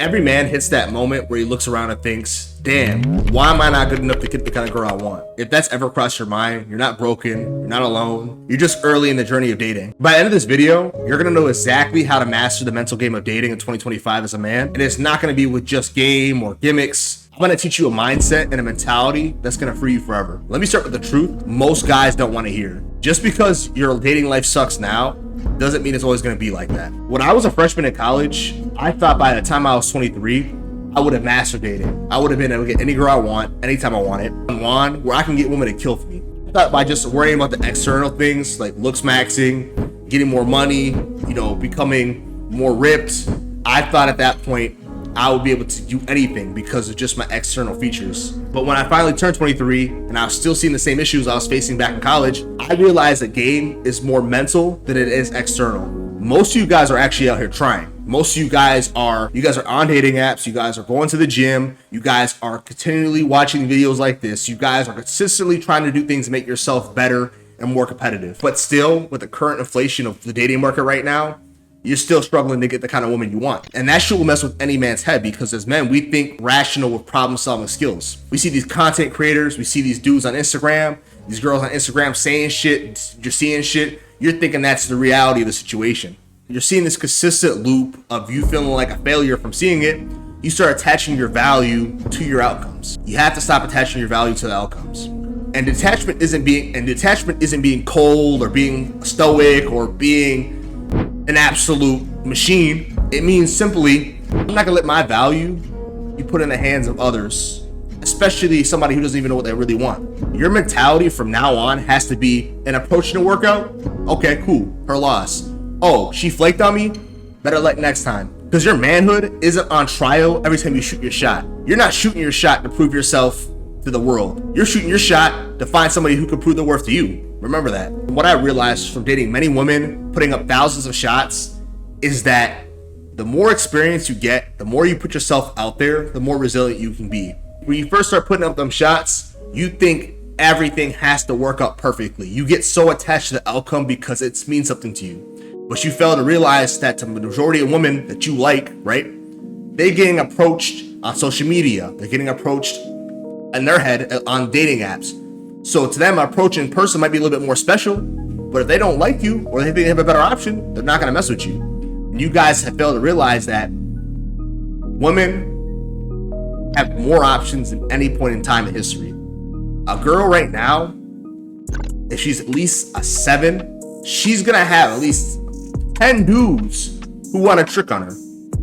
Every man hits that moment where he looks around and thinks, damn, why am I not good enough to get the kind of girl I want? If that's ever crossed your mind, you're not broken, you're not alone, you're just early in the journey of dating. By the end of this video, you're gonna know exactly how to master the mental game of dating in 2025 as a man. And it's not gonna be with just game or gimmicks. I'm gonna teach you a mindset and a mentality that's gonna free you forever. Let me start with the truth most guys don't wanna hear. Just because your dating life sucks now, doesn't mean it's always gonna be like that. When I was a freshman in college, I thought by the time I was 23, I would have mastered dating. I would have been able to get any girl I want, anytime I want it. One where I can get women to kill for me. I thought by just worrying about the external things like looks maxing, getting more money, becoming more ripped, I thought at that point I would be able to do anything because of just my external features. But when I finally turned 23 and I was still seeing the same issues I was facing back in college, I realized that game is more mental than it is external. Most of you guys are actually out here trying. Most of you guys are on dating apps, you guys are going to the gym, you guys are continually watching videos like this, you guys are consistently trying to do things to make yourself better and more competitive. But still, with the current inflation of the dating market right now, you're still struggling to get the kind of woman you want. And that shit will mess with any man's head because as men, we think rational with problem solving skills. We see these content creators, we see these dudes on Instagram, these girls on Instagram saying shit, you're seeing shit, you're thinking that's the reality of the situation. You're seeing this consistent loop of you feeling like a failure from seeing it. You start attaching your value to your outcomes. You have to stop attaching your value to the outcomes. And detachment isn't being cold or being stoic or being an absolute machine. It means simply, I'm not gonna let my value be put in the hands of others, especially somebody who doesn't even know what they really want. Your mentality from now on has to be an approach to workout. Okay, cool, her loss. Oh, she flaked on me? Better luck next time. Because your manhood isn't on trial every time you shoot your shot. You're not shooting your shot to prove yourself to the world. You're shooting your shot to find somebody who can prove their worth to you. Remember that. What I realized from dating many women, putting up thousands of shots, is that the more experience you get, the more you put yourself out there, the more resilient you can be. When you first start putting up them shots, you think everything has to work out perfectly. You get so attached to the outcome because it means something to you. But you fail to realize that the majority of women that you like, right? They're getting approached on social media. They're getting approached in their head on dating apps. So to them, approach in person might be a little bit more special, but if they don't like you or they think they have a better option, they're not gonna mess with you. And you guys have failed to realize that women have more options than any point in time in history. A girl right now, if she's at least a 7, she's gonna have at least 10 dudes who want to trick on her.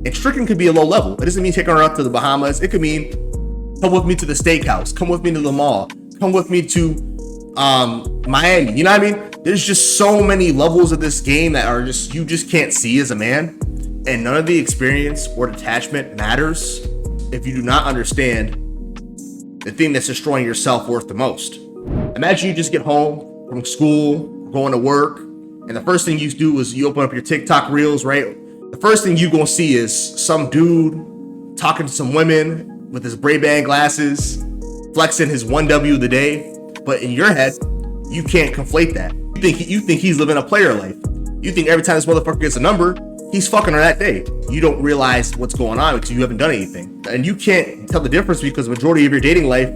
And tricking could be a low level. It doesn't mean taking her up to the Bahamas. It could mean come with me to the steakhouse, come with me to the mall, come with me to Miami. You know what I mean? There's just so many levels of this game that are just you just can't see as a man, and none of the experience or detachment matters if you do not understand the thing that's destroying your self-worth the most. Imagine you just get home from school, going to work, and the first thing you do is you open up your TikTok reels, right? The first thing you gonna see is some dude talking to some women with his Ray-Ban glasses, flexing his 1W of the day. But in your head, you can't conflate that. You think he's living a player life. You think every time this motherfucker gets a number, he's fucking her that day. You don't realize what's going on because you haven't done anything. And you can't tell the difference because the majority of your dating life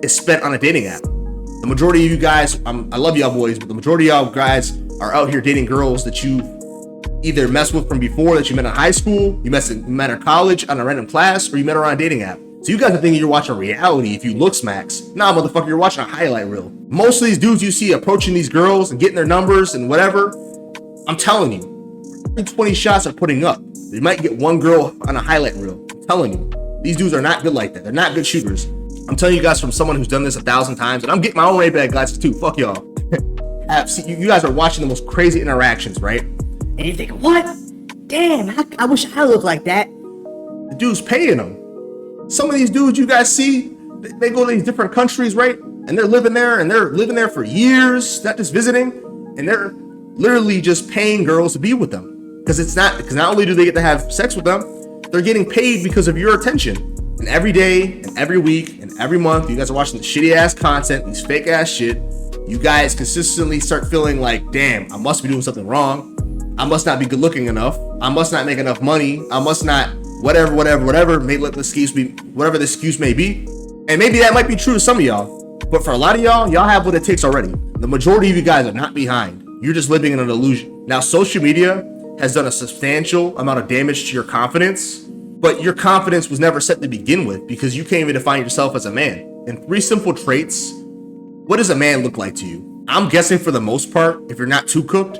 is spent on a dating app. The majority of you guys, I love y'all boys, but the majority of y'all guys are out here dating girls that you either messed with from before, that you met in high school, you met her in college on a random class, or you met her on a dating app. So you guys are thinking you're watching reality if you look smacks. Nah, motherfucker, you're watching a highlight reel. Most of these dudes you see approaching these girls and getting their numbers and whatever, I'm telling you, every 20 shots are putting up, they might get one girl on a highlight reel. I'm telling you, these dudes are not good like that. They're not good shooters. I'm telling you guys from someone who's done this 1,000 times, and I'm getting my own Ray-Ban glasses too. Fuck y'all. You guys are watching the most crazy interactions, right? And you think, what? Damn, I wish I looked like that. The dude's paying them. Some of these dudes you guys see, they go to these different countries, right? And they're living there for years, not just visiting, and they're literally just paying girls to be with them. Because not only do they get to have sex with them, they're getting paid because of your attention. And every day, and every week, and every month, you guys are watching the shitty ass content, these fake ass shit. You guys consistently start feeling like, damn, I must be doing something wrong. I must not be good looking enough. I must not make enough money. I must not whatever. May let the excuse be whatever the excuse may be. And maybe that might be true to some of y'all. But for a lot of y'all have what it takes already. The majority of you guys are not behind. You're just living in an illusion. Now, social media has done a substantial amount of damage to your confidence, but your confidence was never set to begin with because you can't even define yourself as a man. And 3 simple traits, what does a man look like to you? I'm guessing for the most part, if you're not too cooked,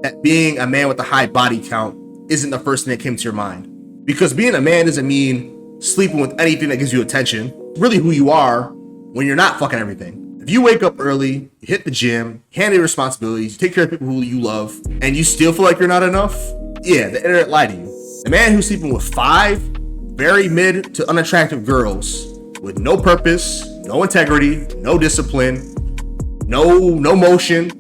that being a man with a high body count isn't the first thing that came to your mind. Because being a man doesn't mean sleeping with anything that gives you attention. It's really who you are when you're not fucking everything. If you wake up early, you hit the gym, handle your responsibilities, you take care of people who you love, and you still feel like you're not enough, yeah, the internet lied to you. A man who's sleeping with 5 very mid to unattractive girls with no purpose, no integrity, no discipline, no motion,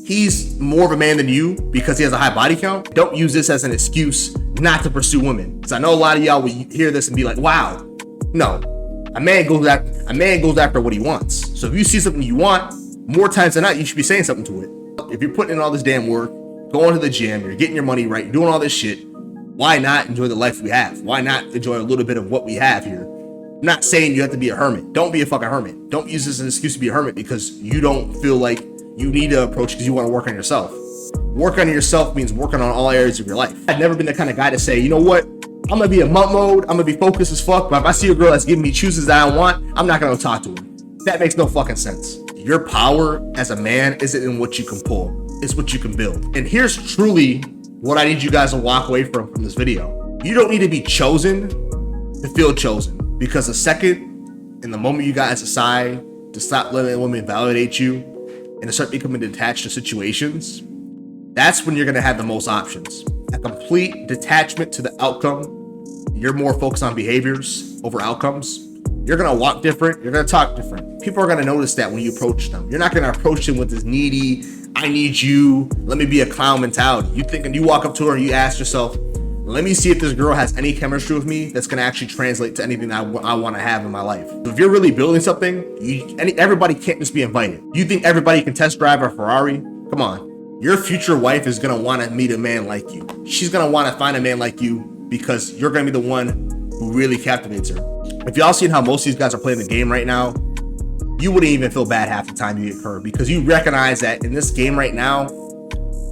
he's more of a man than you because he has a high body count. Don't use this as an excuse not to pursue women. Because I know a lot of y'all will hear this and be like, wow, no. A man goes after what he wants. So if you see something you want, more times than not, you should be saying something to it. If you're putting in all this damn work, going to the gym, you're getting your money right, you're doing all this shit, why not enjoy the life we have? Why not enjoy a little bit of what we have here? I'm not saying you have to be a hermit. Don't be a fucking hermit. Don't use this as an excuse to be a hermit because you don't feel like you need to approach because you want to work on yourself. Work on yourself means working on all areas of your life. I've never been the kind of guy to say, you know what? I'm gonna be in monk mode. I'm gonna be focused as fuck. But if I see a girl that's giving me chooses that I want, I'm not gonna talk to her. That makes no fucking sense. Your power as a man isn't in what you can pull. It's what you can build. And here's truly what I need you guys to walk away from this video. You don't need to be chosen to feel chosen. Because the second and the moment you guys decide to stop letting women validate you and to start becoming detached to situations, that's when you're gonna have the most options. A complete detachment to the outcome. You're more focused on behaviors over outcomes. You're gonna walk different. You're gonna talk different. People are gonna notice that when you approach them. You're not gonna approach them with this needy, I need you, let me be a clown mentality. You think, and you walk up to her and you ask yourself, let me see if this girl has any chemistry with me that's gonna actually translate to anything that I want to have in my life. So if you're really building something, everybody can't just be invited. You think everybody can test drive a Ferrari? Come on. Your future wife is gonna want to meet a man like you. She's gonna want to find a man like you because you're gonna be the one who really captivates her. If y'all seen how most of these guys are playing the game right now, you wouldn't even feel bad half the time you get curved because you recognize that in this game right now,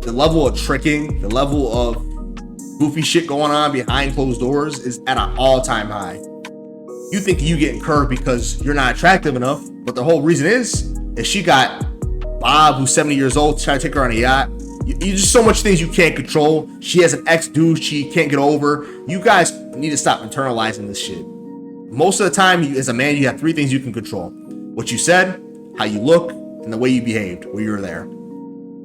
the level of tricking, the level of goofy shit going on behind closed doors is at an all-time high. You think you getting curved because you're not attractive enough, but the whole reason is she got Bob, who's 70 years old, trying to take her on a yacht. You just so much things you can't control. She has an ex-dude she can't get over. You guys need to stop internalizing this shit. Most of the time, as a man, you have 3 things you can control. What you said, how you look, and the way you behaved when you were there.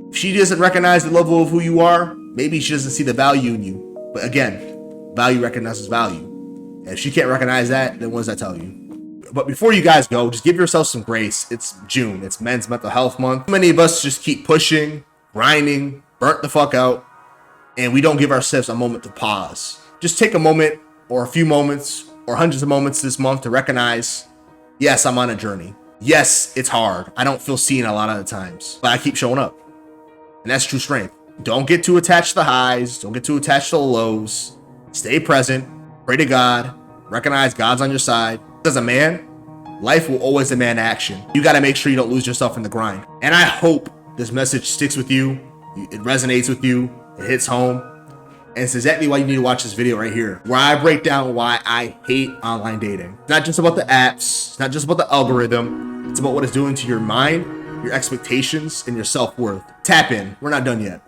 If she doesn't recognize the level of who you are, maybe she doesn't see the value in you. But again, value recognizes value. And if she can't recognize that, then what does that tell you? But before you guys go, just give yourself some grace. It's June. It's Men's Mental Health Month. Many of us just keep pushing, grinding, burnt the fuck out, and we don't give ourselves a moment to pause. Just take a moment or a few moments or hundreds of moments this month to recognize, yes, I'm on a journey. Yes, it's hard. I don't feel seen a lot of the times, but I keep showing up. And that's true strength. Don't get too attached to the highs. Don't get too attached to the lows. Stay present. Pray to God. Recognize God's on your side. As a man, life will always demand action. You got to make sure you don't lose yourself in the grind. And I hope this message sticks with you. It resonates with you. It hits home. And it's exactly why you need to watch this video right here, where I break down why I hate online dating. It's not just about the apps. It's not just about the algorithm. It's about what it's doing to your mind, your expectations, and your self-worth. Tap in. We're not done yet.